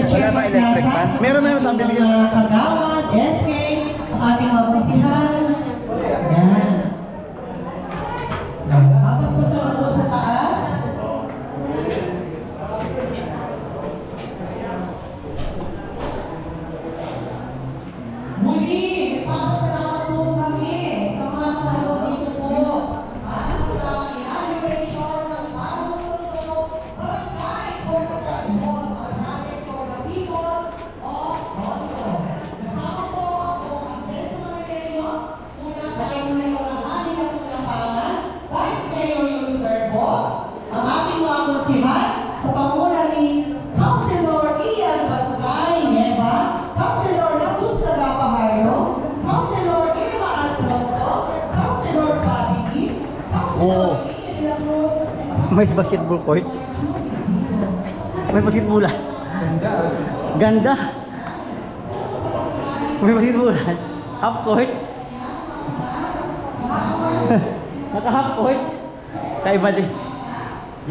Wala ba electric fan? Meron tayong binigyan. Kagawad, SK, ang ating mga basihan. Yan. Tapos po sa taas. Muli, pakasalamat po kami sa mga tao dito po. At sa inauguration ng bagong mundo, barangay for the people, barangay for the people of Oslo. Kasama po ako, Asenso Manileno, muna sa Mayor Rahani ng Pulapangan, Vice Mayor Luis Verbo, ang ating mga konsihan sa panguna ni Councilor Ian Batsay Neva, Councilor Jesus Tagapahardo, Councilor Irma Alfonso, Councilor Bobby Lee, Councilor Ian de la Cruz, May basketball court. May basketballan. Ganda. May basketballan. Half court. Naka half court. Kaiba din.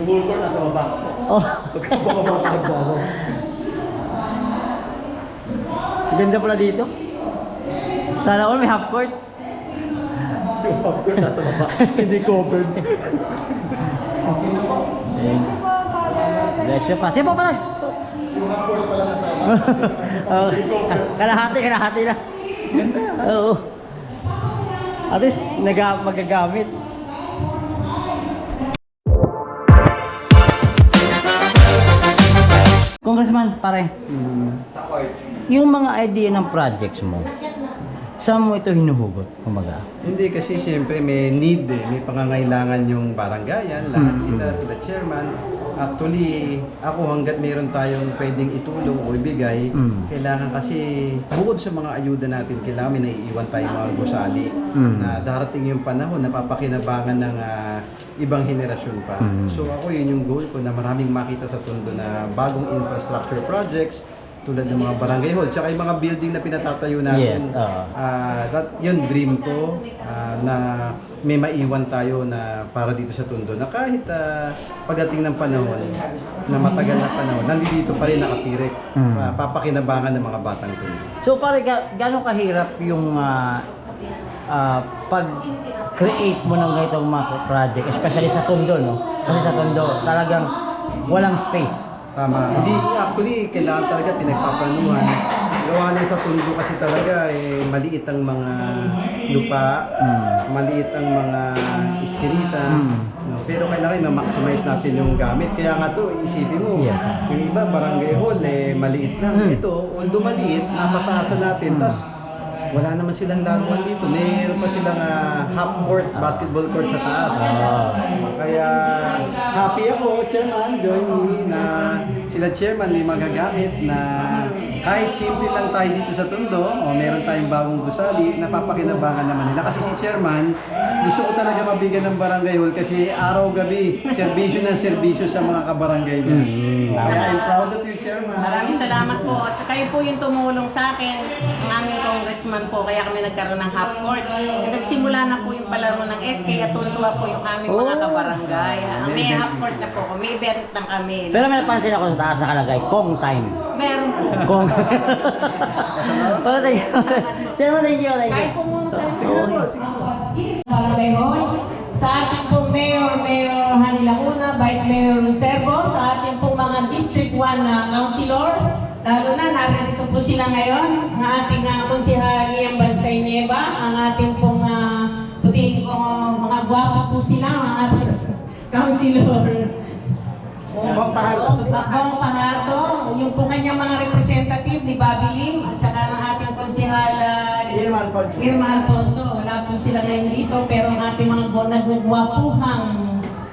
Yung whole court nasa baba. Oh. Pagkababa ka nagbago. Ganda pala dito. Sana all may half court. Yung half court nasa baba. Hindi covered. Bless you pa. Sige po pala. Yung half court pala nasa baba. Oh, kalahati na. Ganda. Oo. At least magagamit. Congressman, pare. Sa court. Yung mga idea ng projects mo, saan mo ito hinuhugot, kumaga? Hindi kasi siyempre may need may pangangailangan yung barangayan, lahat sila chairman. Actually, ako hanggat mayroon tayong pwedeng itulong o ibigay, kailangan kasi bukod sa mga ayuda natin, kailangan may naiiwan tayong mga gusali na darating yung panahon na papakinabangan ng ibang henerasyon pa. So ako yun yung goal ko na maraming makita sa Tondo na bagong infrastructure projects, tulad ng mga barangay hall, tsaka yung mga building na pinatatayo natin. Yes, Yun dream ko na may maiwan tayo na para dito sa Tondo na kahit pagdating ng panahon na matagal na panahon, nandito pa rin nakatirik, papakinabangan ng mga batang Tondo. So pare, gano'ng kahirap yung pag-create mo ng ganitong mga project, especially sa Tondo, no? Kasi sa Tondo, talagang walang space. Tama. Hindi, actually, kailangan talaga pinagpaplanuhan. Gawa na sa Tondo kasi talaga, maliit ang mga lupa, maliit ang mga iskirita. No? Pero kailangan ma-maximize natin yung gamit. Kaya nga to, isipin mo, yung iba, barangay hall, maliit lang. Ito, although maliit, napataasan natin. Tas wala naman silang laruan dito. Mayroon pa silang half court, basketball court sa taas. Kaya happy ako, Chairman, join me, na sila Chairman may magagamit na kahit simple lang tayo dito sa Tondo, o meron tayong bagong gusali, napapakinabangan naman nila. Kasi si Chairman, gusto ko talaga mabigyan ng barangay hall kasi araw-gabi, serbisyo ng serbisyo sa mga kabarangay niya. Kaya I'm proud of you, Chairman. Maraming salamat po. At saka kayo po yung tumulong sa akin, ang aming congressman po, kaya kami nagkaroon ng half court. Nagsimula na po yung palaro ng SK at tuntua po yung aming mga kabarangay. May half court na po, may event lang kami. Pero may napansin ako sa taas nakalagay, Kong time. Meron po. Kong. Oh, thank you. Thank you. Kahit po muna tayo. Barangay Hall, sa ating pong Mayor Hani Lacuna, Vice Mayor Servo, sa ating pong mga District 1 na Councilor, lalo na narito po sila ngayon, ang ating konsihal Ian Batsay Neva, ang ating pong puting mga gwapa po sila, ang ating Councilor Bong Pahardo. Bong Pahardo, yung po kanyang mga representative ni Bobby Lim, at saka ang ating konsihal Irma Alfonso. Wala po sila ngayon dito, pero ang ating mga nagugwapuhang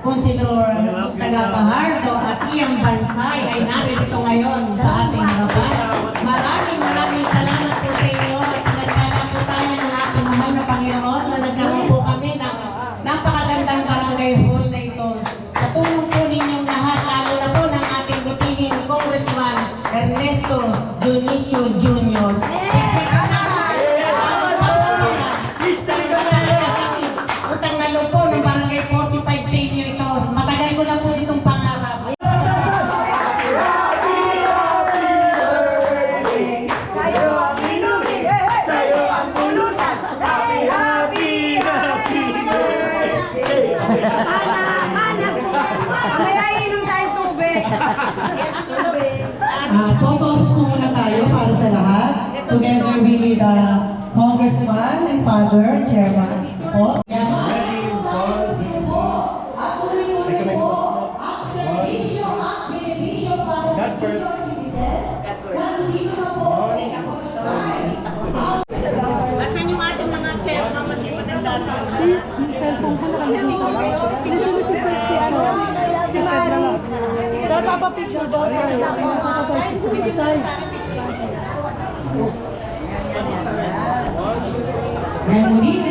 Councilor Jesus Tagapahardo at Ian Bansay ay narito ngayon sa ating harapan. Maraming salamat po sa inyo at nagkala po tayo ng ating mahal na Panginoon na nagkaroon po kami ng napakagandang barangay hall na ito. Sa tulong po ninyong lahat, lalo na po ng ating butingin Congressman Ernesto Dionisio Jr. Utang na loob po ng barangay 45 sa inyo ito. Matagal ko na po itong pangarap. together with Congressman and Father, Chairman po. At tuloy-tuloy po ang serbisyo at benepisyo para sa senior citizens. Nandito na po sa inyong Asan yung ating mga chair na matipatagdata? Sis, yung cellphone ko nakalimutan ko. Pinasama si Sir si ano, si Sir na lang. Dahil papapicture daw tayo. And muli,